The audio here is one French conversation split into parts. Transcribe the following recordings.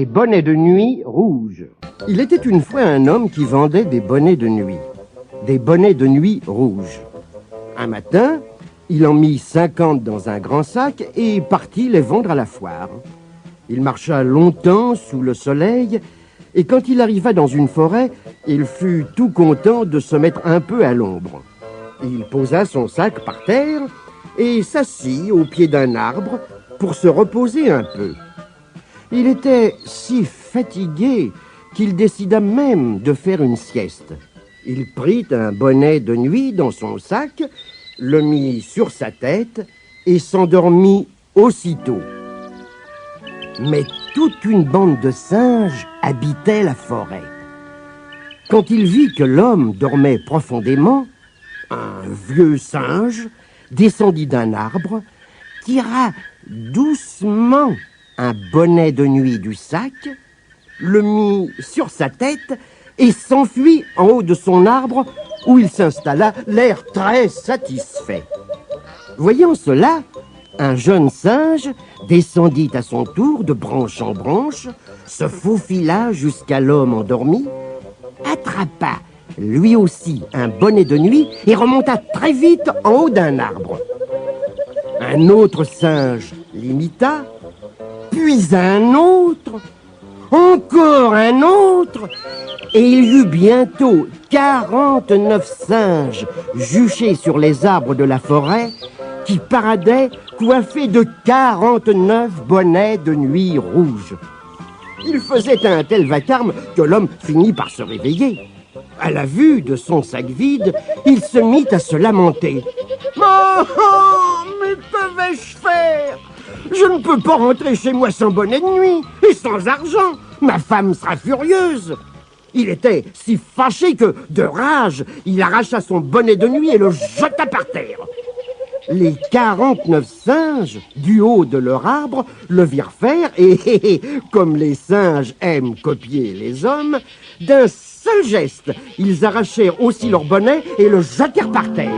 bonnets de nuit rouges. Il était une fois un homme qui vendait des bonnets de nuit. Des bonnets de nuit rouges. Un matin, il en mit 50 dans un grand sac et partit les vendre à la foire. Il marcha longtemps sous le soleil et quand il arriva dans une forêt, il fut tout content de se mettre un peu à l'ombre. Il posa son sac par terre et s'assit au pied d'un arbre pour se reposer un peu. Il était si fatigué qu'il décida même de faire une sieste. Il prit un bonnet de nuit dans son sac, le mit sur sa tête et s'endormit aussitôt. Mais toute une bande de singes habitait la forêt. Quand il vit que l'homme dormait profondément, un vieux singe descendit d'un arbre, tira doucement un bonnet de nuit du sac, le mit sur sa tête et s'enfuit en haut de son arbre où il s'installa, l'air très satisfait. Voyant cela, un jeune singe descendit à son tour de branche en branche, se faufila jusqu'à l'homme endormi, attrapa lui aussi un bonnet de nuit et remonta très vite en haut d'un arbre. Un autre singe l'imita, puis un autre, encore un autre, et il y eut bientôt 49 singes juchés sur les arbres de la forêt qui paradaient coiffés de 49 bonnets de nuit rouges. Il faisait un tel vacarme que l'homme finit par se réveiller. À la vue de son sac vide, il se mit à se lamenter. « mais que vais-je faire ? Je ne peux pas rentrer chez moi sans bonnet de nuit et sans argent. Ma femme sera furieuse. » Il était si fâché que, de rage, il arracha son bonnet de nuit et le jeta par terre. Les 49 singes, du haut de leur arbre, le virent faire et, comme les singes aiment copier les hommes, d'un seul geste, ils arrachèrent aussi leur bonnet et le jetèrent par terre.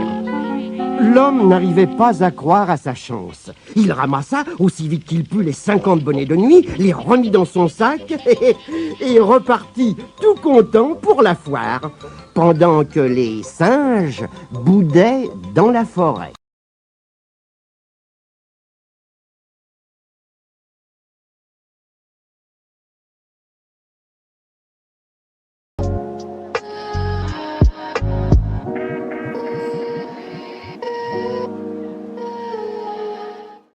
L'homme n'arrivait pas à croire à sa chance. Il ramassa aussi vite qu'il put les 50 bonnets de nuit, les remit dans son sac et repartit tout content pour la foire, pendant que les singes boudaient dans la forêt.